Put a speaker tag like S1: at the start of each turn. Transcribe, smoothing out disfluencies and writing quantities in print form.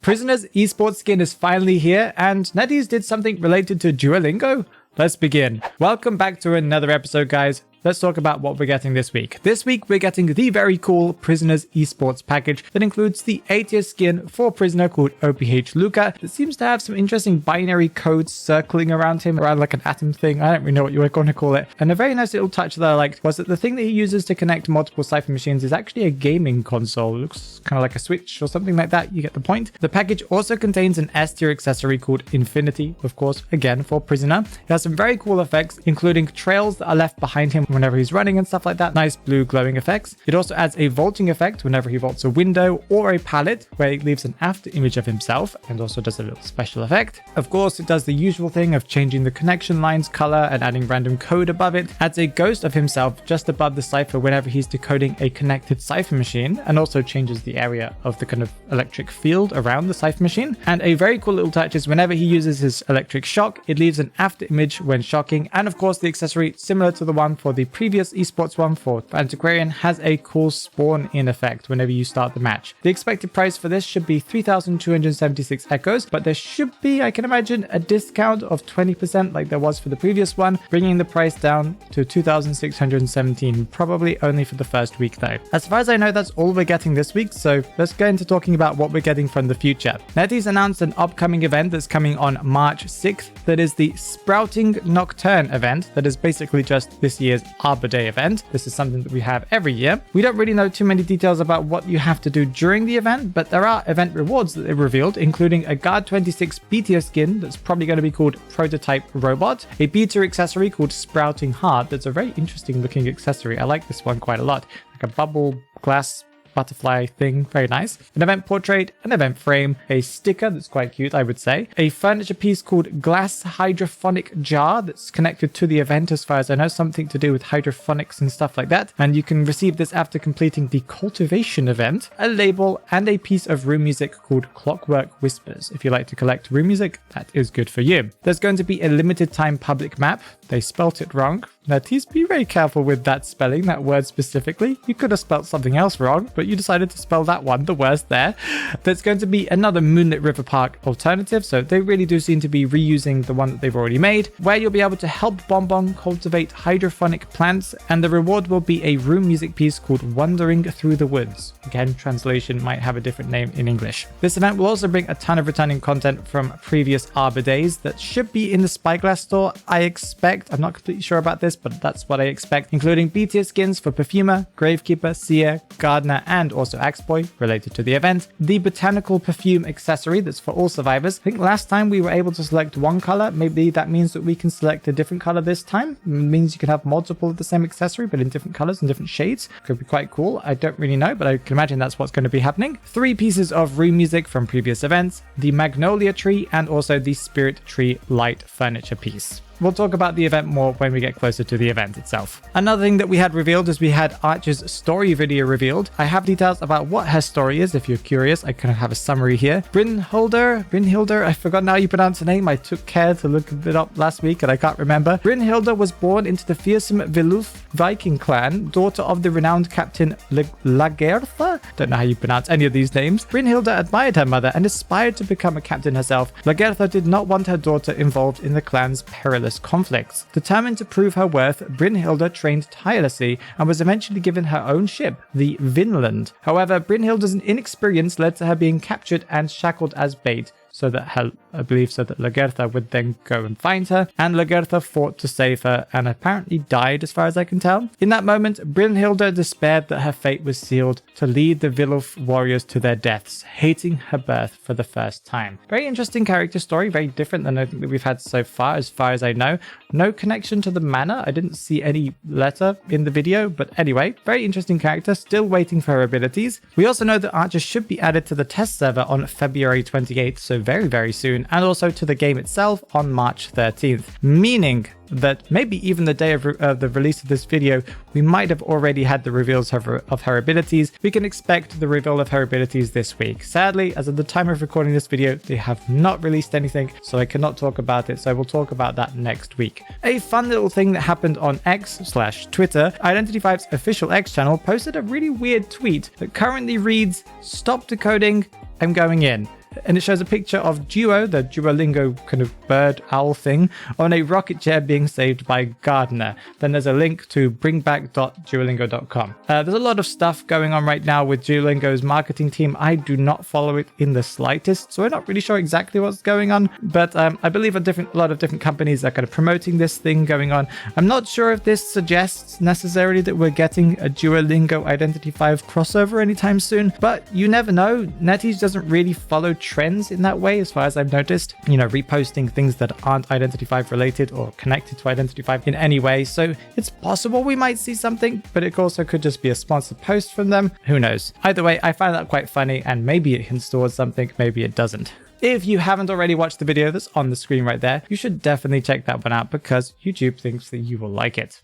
S1: Prisoner's esports skin is finally here, and NetEase did something related to Duolingo? Let's begin. Welcome back to another episode, guys. Let's talk about what we're getting this week. This week, we're getting the very cool Prisoner's Esports package that includes the 8-tier skin for Prisoner called OPH.Luca that seems to have some interesting binary codes circling around him, around like an atom thing. I don't really know what you were going to call it. And a very nice little touch that I liked was that the thing that he uses to connect multiple Cypher machines is actually a gaming console. It looks kind of like a Switch or something like that. You get the point. The package also contains an S-tier accessory called Infinity, of course, again for Prisoner. It has some very cool effects, including trails that are left behind him whenever he's running and stuff like that. Nice blue glowing effects. It also adds a vaulting effect whenever he vaults a window or a pallet, where it leaves an after image of himself and also does a little special effect. Of course, it does the usual thing of changing the connection lines color and adding random code above it. Adds a ghost of himself just above the cipher whenever he's decoding a connected cipher machine, and also changes the area of the kind of electric field around the cipher machine. And a very cool little touch is whenever he uses his electric shock, it leaves an after image when shocking. And of course, the accessory, similar to the one for the previous esports one for Antiquarian, has a cool spawn in effect whenever you start the match. The expected price for this should be 3,276 echoes, but there should be, I can imagine, a discount of 20% like there was for the previous one, bringing the price down to 2,617, probably only for the first week though. As far as I know, that's all we're getting this week, so let's go into talking about what we're getting from the future. NetEase announced an upcoming event that's coming on March 6th, that is the Sprouting Nocturne event, that is basically just this year's Arbor Day event. This is something that we have every year. We don't really know too many details about what you have to do during the event, but there are event rewards that they revealed, including a Guard 26 B-tier skin that's probably going to be called Prototype Robot, a B-tier accessory called Sprouting Heart. That's a very interesting looking accessory. I like this one quite a lot. Like a bubble glass butterfly thing, very nice. An event portrait, an event frame, a sticker that's quite cute, I would say, a furniture piece called Glass Hydrophonic Jar that's connected to the event as far as I know, something to do with hydrophonics and stuff like that, and you can receive this after completing the cultivation event, a label, and a piece of room music called Clockwork Whispers. If you like to collect room music, that is good for you. There's going to be a limited time public map. They spelt it wrong. NetEase, be very careful with that spelling, that word specifically. You could have spelt something else wrong, but you decided to spell that one, the worst there. There's going to be another Moonlit River Park alternative, so they really do seem to be reusing the one that they've already made, where you'll be able to help Bonbon cultivate hydroponic plants, and the reward will be a room music piece called Wandering Through the Woods. Again, translation might have a different name in English. This event will also bring a ton of returning content from previous Arbor Days that should be in the Spyglass store, I expect. I'm not completely sure about this, but that's what I expect, including B-tier skins for Perfumer, Gravekeeper, Seer, Gardener, and also Axeboy related to the event. The Botanical Perfume accessory that's for all survivors. I think last time we were able to select one color. Maybe that means that we can select a different color this time. It means you can have multiple of the same accessory, but in different colors and different shades. Could be quite cool. I don't really know, but I can imagine that's what's going to be happening. 3 pieces of room music from previous events, the Magnolia Tree, and also the Spirit Tree light furniture piece. We'll talk about the event more when we get closer to the event itself. Another thing that we had revealed is we had Archer's story video revealed. I have details about what her story is if you're curious. I kind of have a summary here. Brynhilder, I forgot how you pronounce her name. I took care to look it up last week and I can't remember. Brynhilder was born into the fearsome Viluf Viking clan, daughter of the renowned captain Lagertha. Don't know how you pronounce any of these names. Brynhilder admired her mother and aspired to become a captain herself. Lagertha did not want her daughter involved in the clan's perilous conflicts. Determined to prove her worth, Brynhilde trained tirelessly and was eventually given her own ship, the Vinland. However, Brynhilde's inexperience led to her being captured and shackled as bait, so that Lagertha would then go and find her, and Lagertha fought to save her and apparently died as far as I can tell. In that moment, Brynhilde despaired that her fate was sealed to lead the Viluf warriors to their deaths, hating her birth for the first time. Very interesting character story, very different than anything that we've had so far as I know. No connection to the manor. I didn't see any letter in the video, but anyway, very interesting character, still waiting for her abilities. We also know that Archer should be added to the test server on February 28th, so very, very soon, and also to the game itself on March 13th, meaning that maybe even the day of the release of this video, we might have already had the reveals of her abilities. We can expect the reveal of her abilities this week. Sadly, as of the time of recording this video, they have not released anything, so I cannot talk about it, so we'll talk about that next week. A fun little thing that happened on X/Twitter, Identity5's official X channel posted a really weird tweet that currently reads, "Stop decoding, I'm going in." and it shows a picture of Duo, the Duolingo kind of bird owl thing, on a rocket chair being saved by Gardner. Then there's a link to bringback.duolingo.com. There's a lot of stuff going on right now with Duolingo's marketing team. I do not follow it in the slightest, so I'm not really sure exactly what's going on, but I believe a lot of different companies are kind of promoting this thing going on. I'm not sure if this suggests necessarily that we're getting a Duolingo Identity 5 crossover anytime soon, but you never know. NetEase doesn't really follow trends in that way, as far as I've noticed, you know, reposting things that aren't Identity 5 related or connected to Identity 5 in any way. So it's possible we might see something, but it also could just be a sponsored post from them. Who knows? Either way, I find that quite funny, and maybe it hints towards something, maybe it doesn't. If you haven't already watched the video that's on the screen right there, you should definitely check that one out because YouTube thinks that you will like it.